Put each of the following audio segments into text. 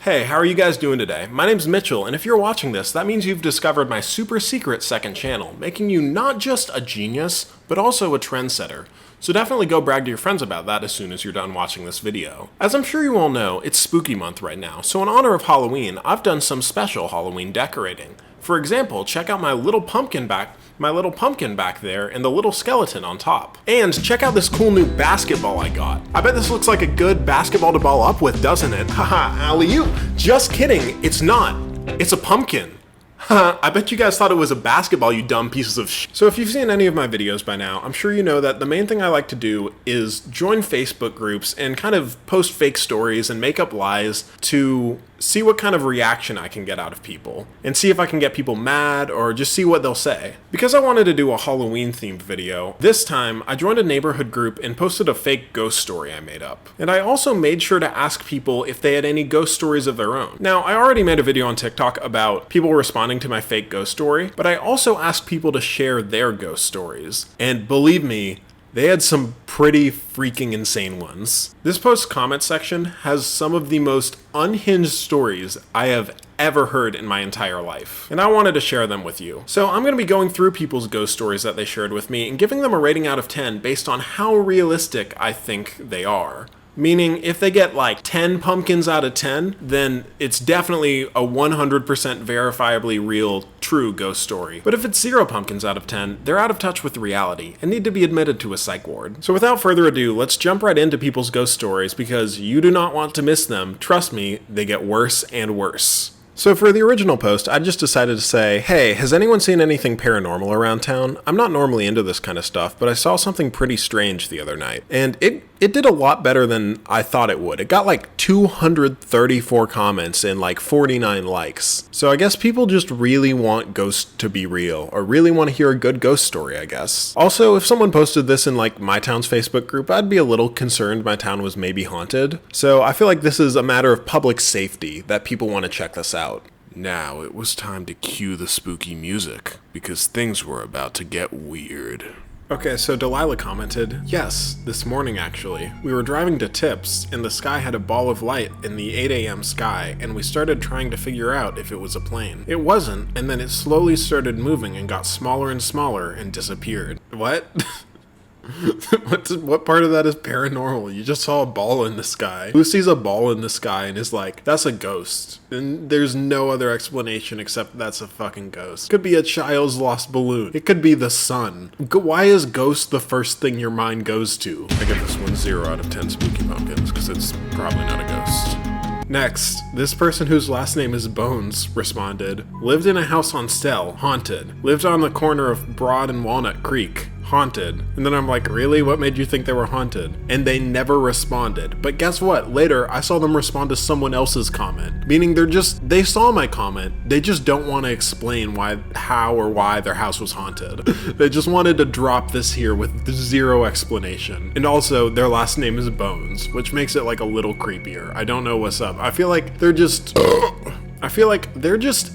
Hey, how are you guys doing today? My name's Mitchell, and if you're watching this, that means you've discovered my super secret second channel, making you not just a genius, but also a trendsetter. So definitely go brag to your friends about that as soon as you're done watching this video. As I'm sure you all know, it's spooky month right now, so in honor of Halloween, I've done some special Halloween decorating. For example, check out my little pumpkin back there and the little skeleton on top. And check out this cool new basketball I got. I bet this looks like a good basketball to ball up with, doesn't it? Haha, alley-oop. Just kidding, it's not. It's a pumpkin. I bet you guys thought it was a basketball, you dumb pieces of sh. So if you've seen any of my videos by now, I'm sure you know that the main thing I like to do is join Facebook groups and kind of post fake stories and make up lies to see what kind of reaction I can get out of people, and see if I can get people mad or just see what they'll say. Because I wanted to do a Halloween themed video, this time I joined a neighborhood group and posted a fake ghost story I made up. And I also made sure to ask people if they had any ghost stories of their own. Now, I already made a video on TikTok about people responding to my fake ghost story, but I also asked people to share their ghost stories. And believe me, they had some pretty freaking insane ones. This post's comment section has some of the most unhinged stories I have ever heard in my entire life, and I wanted to share them with you. So I'm going to be going through people's ghost stories that they shared with me and giving them a rating out of 10 based on how realistic I think they are. Meaning, if they get like 10 pumpkins out of 10, then it's definitely a 100% verifiably real, true ghost story. But if it's 0 pumpkins out of 10, they're out of touch with reality and need to be admitted to a psych ward. So without further ado, let's jump right into people's ghost stories because you do not want to miss them. Trust me, they get worse and worse. So for the original post, I just decided to say, hey, has anyone seen anything paranormal around town? I'm not normally into this kind of stuff, but I saw something pretty strange the other night. And it did a lot better than I thought it would. It got like 234 comments and like 49 likes. So I guess people just really want ghosts to be real, or really want to hear a good ghost story, I guess. Also, if someone posted this in like my town's Facebook group, I'd be a little concerned my town was maybe haunted. So I feel like this is a matter of public safety that people want to check this out. Now it was time to cue the spooky music, because things were about to get weird. Okay, so Delilah commented, yes, this morning actually. We were driving to Tips, and the sky had a ball of light in the 8 a.m. sky, and we started trying to figure out if it was a plane. It wasn't, and then it slowly started moving and got smaller and smaller and disappeared. What? What part of that is paranormal? You just saw a ball in the sky. Who sees a ball in the sky and is like, that's a ghost? And there's no other explanation except that's a fucking ghost. Could be a child's lost balloon. It could be the sun. Why is ghost the first thing your mind goes to? I give this one 0 out of 10 spooky pumpkins because it's probably not a ghost. Next, this person whose last name is Bones responded, lived in a house on Stell, haunted. Lived on the corner of Broad and Walnut Creek, haunted. And then I'm like, really? What made you think they were haunted? And they never responded. But guess what? Later, I saw them respond to someone else's comment. Meaning they saw my comment, they just don't want to explain how or why their house was haunted. They just wanted to drop this here with 0 explanation. And also, their last name is Bones, which makes it like a little creepier. I don't know what's up. I feel like they're just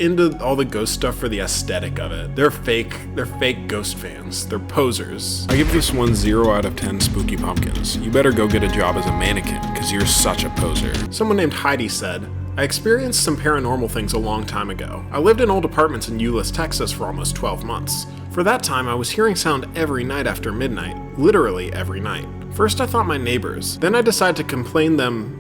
into all the ghost stuff for the aesthetic of it. They're fake ghost fans. They're posers. I give this one 0 out of 10 spooky pumpkins. You better go get a job as a mannequin, because you're such a poser. Someone named Heidi said, I experienced some paranormal things a long time ago. I lived in old apartments in Euless, Texas for almost 12 months. For that time, I was hearing sound every night after midnight. Literally every night. First I thought my neighbors. Then I decided to complain them,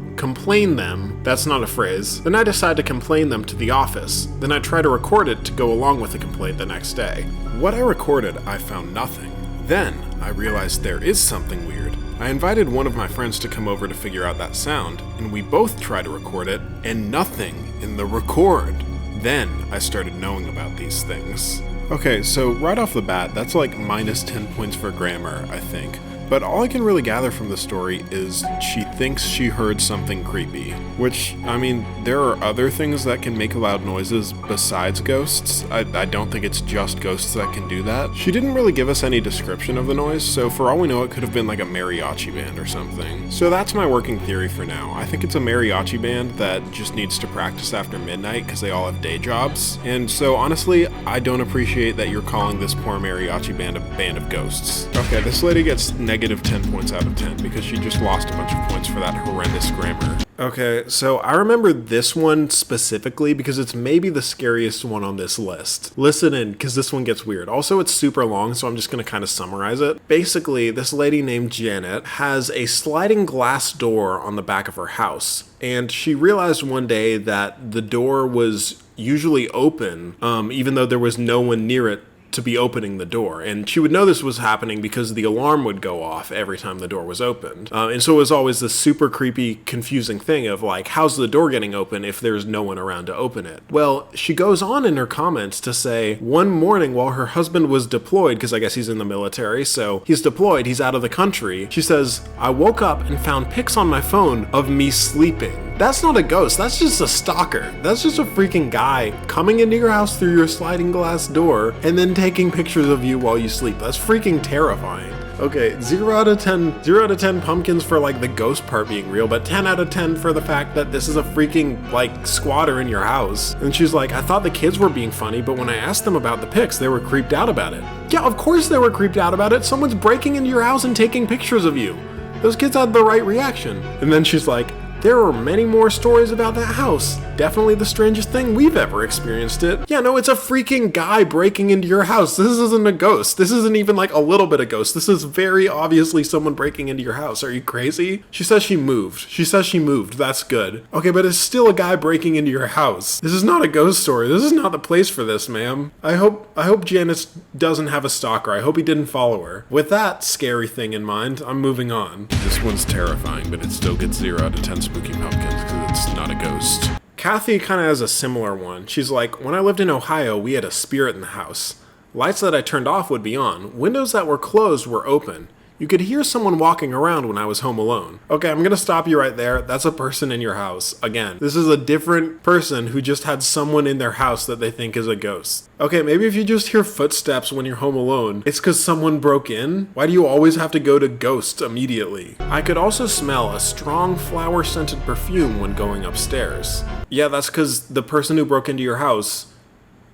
that's not a phrase. Then I decide to complain them to the office. Then I try to record it to go along with the complaint the next day. What I recorded, I found nothing. Then I realized there is something weird. I invited one of my friends to come over to figure out that sound, and we both tried to record it, and nothing in the record. Then I started knowing about these things. Okay, so right off the bat, that's like minus 10 points for grammar, I think. But all I can really gather from the story is she thinks she heard something creepy. Which, I mean, there are other things that can make loud noises besides ghosts. I don't think it's just ghosts that can do that. She didn't really give us any description of the noise, so for all we know it could have been like a mariachi band or something. So that's my working theory for now. I think it's a mariachi band that just needs to practice after midnight because they all have day jobs. And so honestly, I don't appreciate that you're calling this poor mariachi band a band of ghosts. Okay, this lady gets negative 10 points out of 10 because she just lost a bunch of points for that horrendous grammar. Okay, so I remember this one specifically because it's maybe the scariest one on this list. Listen in, because this one gets weird. Also, it's super long, so I'm just going to kind of summarize it. Basically, this lady named Janet has a sliding glass door on the back of her house, and she realized one day that the door was usually open, even though there was no one near it to be opening the door. And she would know this was happening because the alarm would go off every time the door was opened. And so it was always this super creepy, confusing thing of like, how's the door getting open if there's no one around to open it? Well, she goes on in her comments to say, one morning while her husband was deployed, because I guess he's in the military, so he's deployed, he's out of the country. She says, I woke up and found pics on my phone of me sleeping. That's not a ghost, that's just a stalker. That's just a freaking guy coming into your house through your sliding glass door and then taking pictures of you while you sleep. That's freaking terrifying. Okay, 0 out of 10 pumpkins for like the ghost part being real, but 10 out of 10 for the fact that this is a freaking like squatter in your house. And she's like, I thought the kids were being funny, but when I asked them about the pics, they were creeped out about it. Yeah, of course they were creeped out about it. Someone's breaking into your house and taking pictures of you. Those kids had the right reaction. And then she's like, there are many more stories about that house. Definitely the strangest thing we've ever experienced it. Yeah, no, it's a freaking guy breaking into your house. This isn't a ghost. This isn't even like a little bit of ghost. This is very obviously someone breaking into your house. Are you crazy? She says she moved. That's good. Okay, but it's still a guy breaking into your house. This is not a ghost story. This is not the place for this, ma'am. I hope Janice doesn't have a stalker. I hope he didn't follow her. With that scary thing in mind, I'm moving on. This one's terrifying, but it still gets 0 out of 10 spooky pumpkins because it's not a ghost. Kathy kind of has a similar one. She's like, when I lived in Ohio, we had a spirit in the house. Lights that I turned off would be on. Windows that were closed were open. You could hear someone walking around when I was home alone. Okay, I'm gonna stop you right there. That's a person in your house. Again, this is a different person who just had someone in their house that they think is a ghost. Okay, maybe if you just hear footsteps when you're home alone, it's because someone broke in? Why do you always have to go to ghosts immediately? I could also smell a strong flower-scented perfume when going upstairs. Yeah, that's because the person who broke into your house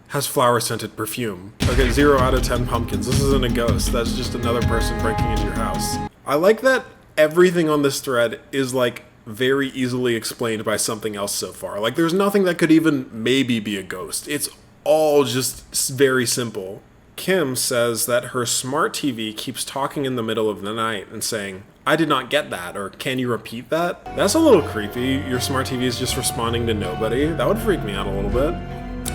has flower-scented perfume. Okay, 0 out of 10 pumpkins. This isn't a ghost. That's just another person breaking into your house. I like that everything on this thread is like very easily explained by something else so far. Like there's nothing that could even maybe be a ghost. It's all just very simple. Kim says that her smart TV keeps talking in the middle of the night and saying, I did not get that, or can you repeat that? That's a little creepy. Your smart TV is just responding to nobody. That would freak me out a little bit.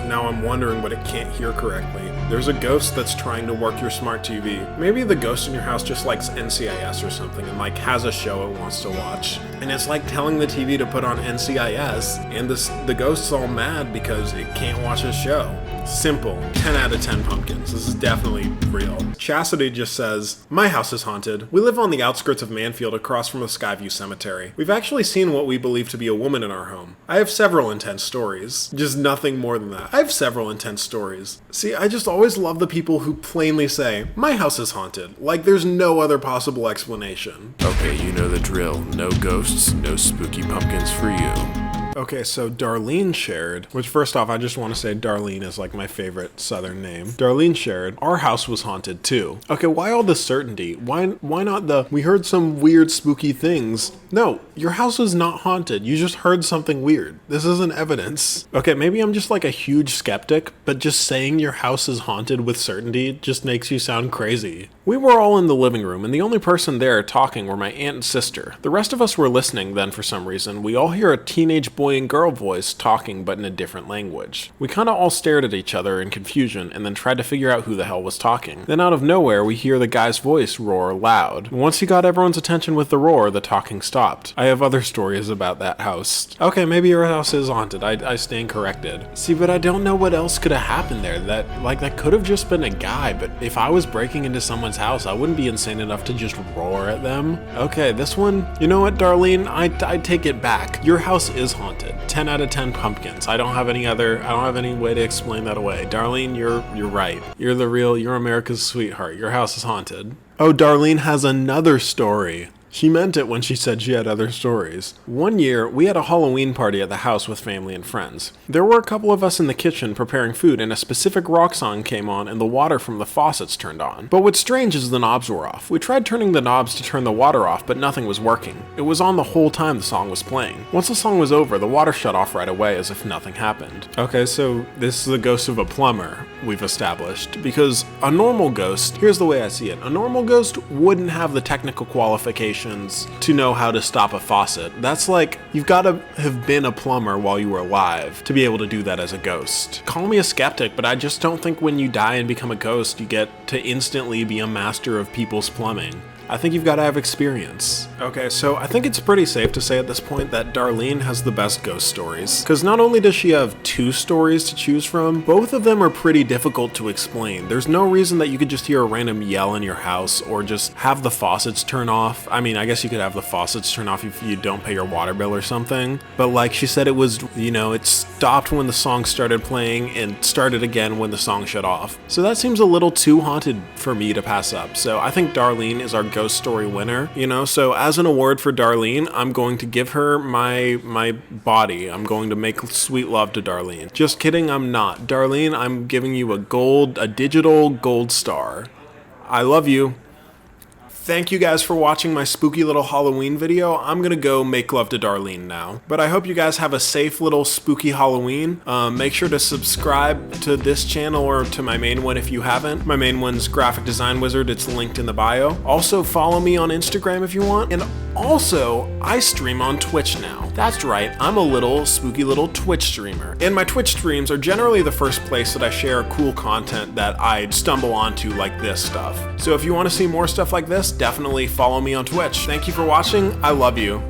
Now I'm wondering what it can't hear correctly. There's a ghost that's trying to work your smart TV. Maybe the ghost in your house just likes NCIS or something and like has a show it wants to watch. And it's like telling the TV to put on NCIS and the ghost's all mad because it can't watch a show. Simple. 10 out of 10 pumpkins. This is definitely real. Chastity just says, my house is haunted. We live on the outskirts of Manfield across from the Skyview Cemetery. We've actually seen what we believe to be a woman in our home. I have several intense stories. Just nothing more than that. I have several intense stories. See, I just always love the people who plainly say, my house is haunted. Like there's no other possible explanation. Okay, you know the drill. No ghosts, no spooky pumpkins for you. Okay, so Darlene shared, which first off, I just want to say Darlene is like my favorite Southern name. Darlene shared, our house was haunted too. Okay, why all the certainty? Why not the, we heard some weird spooky things? No, your house was not haunted. You just heard something weird. This isn't evidence. Okay, maybe I'm just like a huge skeptic, but just saying your house is haunted with certainty just makes you sound crazy. We were all in the living room, and the only person there talking were my aunt and sister. The rest of us were listening then for some reason. We all hear a teenage boy and girl voice talking but in a different language. We kinda all stared at each other in confusion and then tried to figure out who the hell was talking. Then out of nowhere, we hear the guy's voice roar loud. Once he got everyone's attention with the roar, the talking stopped. I have other stories about that house. Okay, maybe your house is haunted. I stand corrected. See, but I don't know what else could have happened there. That could have just been a guy, but if I was breaking into someone's house, I wouldn't be insane enough to just roar at them. Okay, this one, you know what, Darlene? I take it back. Your house is haunted. 10 out of 10 pumpkins. I don't have any way to explain that away. Darlene, you're right. You're America's sweetheart. Your house is haunted. Oh, Darlene has another story. She meant it when she said she had other stories. One year, we had a Halloween party at the house with family and friends. There were a couple of us in the kitchen preparing food, and a specific rock song came on and the water from the faucets turned on. But what's strange is the knobs were off. We tried turning the knobs to turn the water off, but nothing was working. It was on the whole time the song was playing. Once the song was over, the water shut off right away as if nothing happened. Okay, so this is the ghost of a plumber, we've established, because a normal ghost, here's the way I see it, a normal ghost wouldn't have the technical qualifications to know how to stop a faucet. That's like, you've got to have been a plumber while you were alive to be able to do that as a ghost. Call me a skeptic, but I just don't think when you die and become a ghost, you get to instantly be a master of people's plumbing. I think you've got to have experience. Okay, so I think it's pretty safe to say at this point that Darlene has the best ghost stories. Because not only does she have 2 stories to choose from, both of them are pretty difficult to explain. There's no reason that you could just hear a random yell in your house or just have the faucets turn off. I mean, I guess you could have the faucets turn off if you don't pay your water bill or something. But like she said, it was, it stopped when the song started playing and started again when the song shut off. So that seems a little too haunted for me to pass up. So I think Darlene is our ghost story winner, so as an award for Darlene, I'm going to give her my body. I'm going to make sweet love to Darlene. Just kidding, I'm not. Darlene, I'm giving you a digital gold star. I love you. Thank you guys for watching my spooky little Halloween video. I'm gonna go make love to Darlene now. But I hope you guys have a safe little spooky Halloween. Make sure to subscribe to this channel or to my main one if you haven't. My main one's Graphic Design Wizard. It's linked in the bio. Also follow me on Instagram if you want. And also, I stream on Twitch now. That's right, I'm a little spooky little Twitch streamer. And my Twitch streams are generally the first place that I share cool content that I stumble onto, like this stuff. So if you want to see more stuff like this, definitely follow me on Twitch. Thank you for watching. I love you.